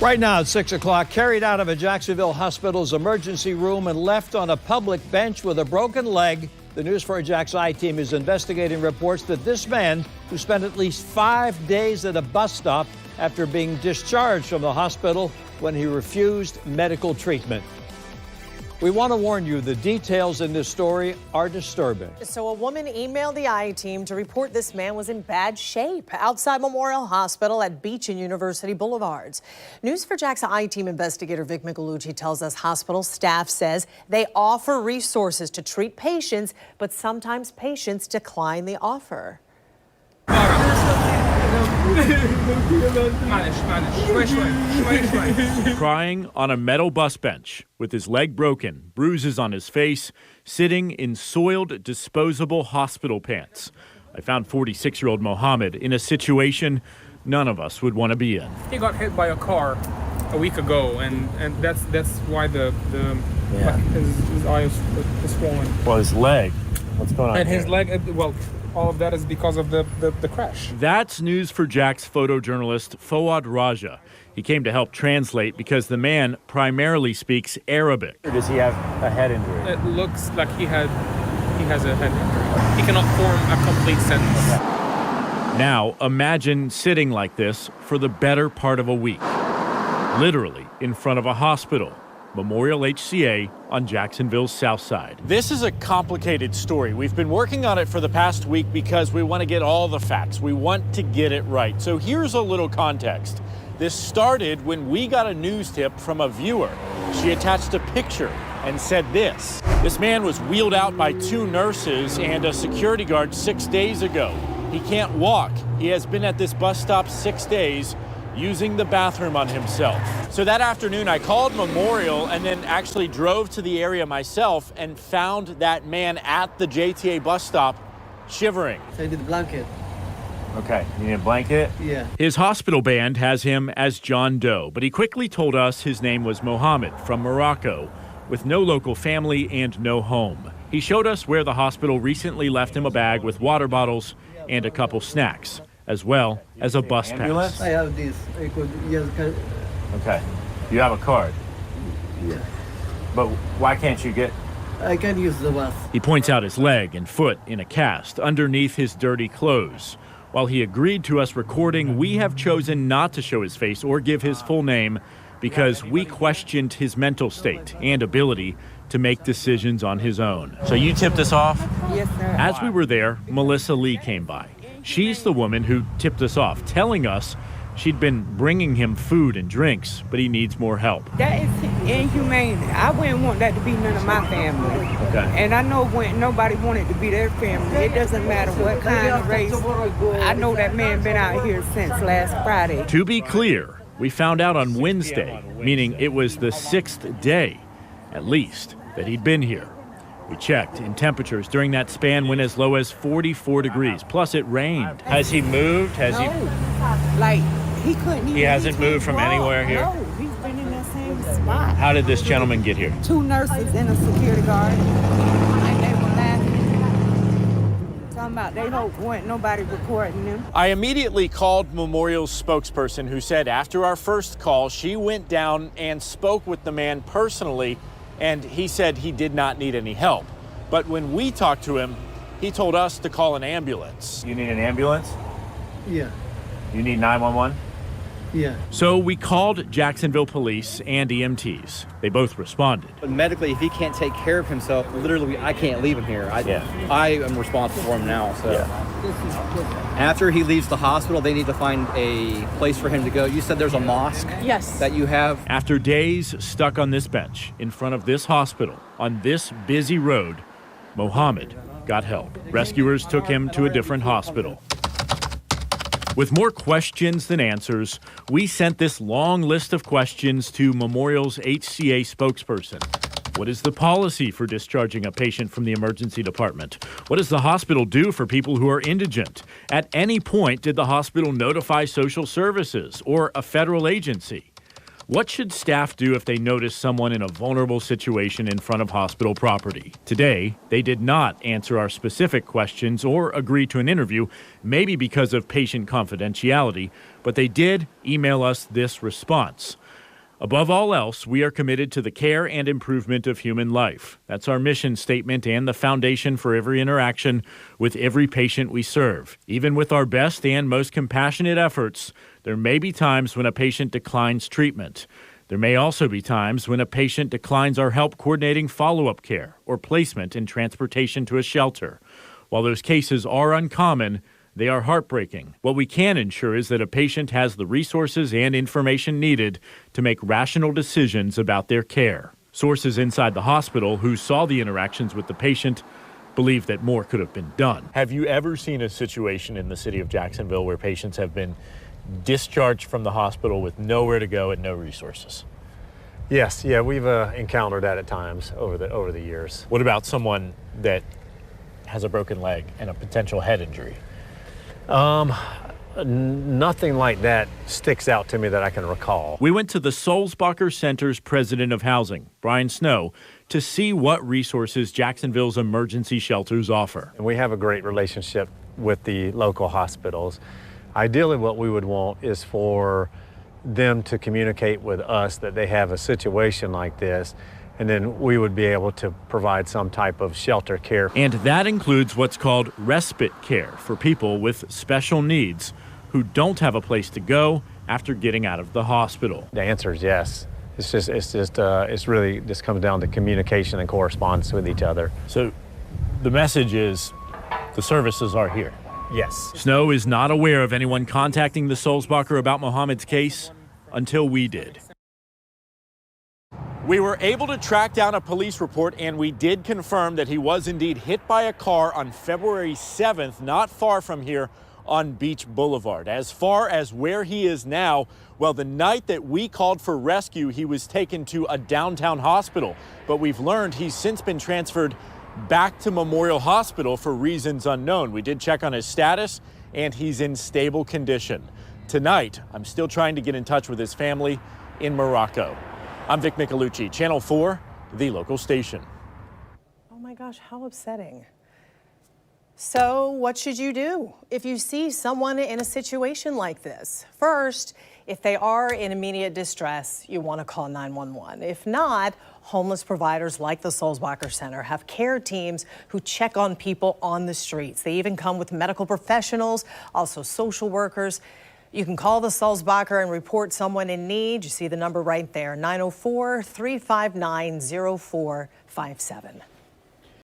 Right now at 6 o'clock, carried out of a Jacksonville hospital's emergency room and left on a public bench with a broken leg. The News 4 Jax I-team is investigating reports that this man, who spent at least 5 days at a bus stop after being discharged from the hospital when he refused medical treatment. We want to warn you, the details in this story are disturbing. So a woman emailed the I-team to report this man was in bad shape outside Memorial Hospital at Beach and University Boulevards. News 4 Jax I-team investigator Vic Michelucci tells us hospital staff says they offer resources to treat patients, but sometimes patients decline the offer. Crying on a metal bus bench with his leg broken, bruises on his face, sitting in soiled disposable hospital pants. I found 46-year-old Mohammed in a situation none of us would want to be in. He got hit by a car a week ago, and that's why his eye is swollen. Well, his leg, what's going on? And his leg, well, all of that is because of the crash. That's News 4 Jax photojournalist Fawad Raja. He came to help translate because the man primarily speaks Arabic. Or does he have a head injury? It looks like he has a head injury. He cannot form a complete sentence. Now, imagine sitting like this for the better part of a week. Literally in front of a hospital. Memorial HCA on Jacksonville's south side. This is a complicated story. We've been working on it for the past week because we want to get all the facts. We want to get it right. So here's a little context. This started when we got a news tip from a viewer. She attached a picture and said this. This man was wheeled out by 2 nurses and a security guard 6 days ago. He can't walk. He has been at this bus stop 6 days using the bathroom on himself. So that afternoon, I called Memorial and then actually drove to the area myself and found that man at the JTA bus stop shivering. I need a blanket. Okay, you need a blanket? Yeah. His hospital band has him as John Doe, but he quickly told us his name was Mohammed from Morocco, with no local family and no home. He showed us where the hospital recently left him a bag with water bottles and a couple snacks, as well as a bus pass. I have this. I could, yes, Okay. You have a card? yeah. But why can't you get... I can use the bus. He points out his leg and foot in a cast underneath his dirty clothes. While he agreed to us recording, we have chosen not to show his face or give his full name because we questioned his mental state and ability to make decisions on his own. So you tipped us off? Yes, sir. As we were there, Melissa Lee came by. She's the woman who tipped us off, telling us she'd been bringing him food and drinks, but he needs more help. That is inhumane. I wouldn't want that to be none of my family. Okay. And I know when nobody wanted to be their family, it doesn't matter what kind of race. I know that man been out here since last Friday. To be clear, we found out on Wednesday, meaning it was the 6th day, at least, that he'd been here. We checked, and temperatures during that span went as low as 44 degrees. Plus, it rained. Has he moved? Like, he couldn't even... He hasn't moved from anywhere here? No, he's been in that same spot. How did this gentleman get here? 2 nurses and a security guard. And they were laughing. Talking about they hope wasn't nobody recording them. I immediately called Memorial's spokesperson, who said after our first call, she went down and spoke with the man personally, and he said he did not need any help. But when we talked to him, he told us to call an ambulance. You need an ambulance? Yeah. You need 911? Yeah. So we called Jacksonville police and EMTs. They both responded. But medically, if he can't take care of himself, literally, I can't leave him here. I am responsible for him now. So after he leaves the hospital, they need to find a place for him to go. You said there's a mosque that you have? After days stuck on this bench in front of this hospital on this busy road, Mohammed got help. Rescuers took him to a different hospital. With more questions than answers, we sent this long list of questions to Memorial's HCA spokesperson. What is the policy for discharging a patient from the emergency department? What does the hospital do for people who are indigent? At any point, did the hospital notify social services or a federal agency? What should staff do if they notice someone in a vulnerable situation in front of hospital property? Today, they did not answer our specific questions or agree to an interview, maybe because of patient confidentiality, but they did email us this response. Above all else, we are committed to the care and improvement of human life. That's our mission statement and the foundation for every interaction with every patient we serve. Even with our best and most compassionate efforts, there may be times when a patient declines treatment. There may also be times when a patient declines our help coordinating follow-up care or placement and transportation to a shelter. While those cases are uncommon, they are heartbreaking. What we can ensure is that a patient has the resources and information needed to make rational decisions about their care. Sources inside the hospital who saw the interactions with the patient believe that more could have been done. Have you ever seen a situation in the city of Jacksonville where patients have been discharged from the hospital with nowhere to go and no resources? Yes, yeah, we've encountered that at times over the years. What about someone that has a broken leg and a potential head injury? Nothing like that sticks out to me that I can recall. We went to the Sulzbacher Center's president of housing, Brian Snow, to see what resources Jacksonville's emergency shelters offer. And we have a great relationship with the local hospitals. Ideally, what we would want is for them to communicate with us that they have a situation like this, and then we would be able to provide some type of shelter care. And that includes what's called respite care for people with special needs who don't have a place to go after getting out of the hospital. The answer is yes. It's really just comes down to communication and correspondence with each other. So the message is the services are here. Yes. Snow is not aware of anyone contacting the Sulzbacher about Mohammed's case until we did. We were able to track down a police report, and we did confirm that he was indeed hit by a car on February 7th, not far from here on Beach Boulevard. As far as where he is now, well, the night that we called for rescue, he was taken to a downtown hospital. But we've learned he's since been transferred back to Memorial Hospital for reasons unknown. We did check on his status, and he's in stable condition. Tonight, I'm still trying to get in touch with his family in Morocco. I'm Vic Micolucci, Channel 4, the local station. Oh my gosh, how upsetting. So what should you do if you see someone in a situation like this? First, if they are in immediate distress, you want to call 911. If not, homeless providers like the Sulzbacher Center have care teams who check on people on the streets. They even come with medical professionals, also social workers. You can call the Sulzbacher and report someone in need. You see the number right there, 904-359-0457.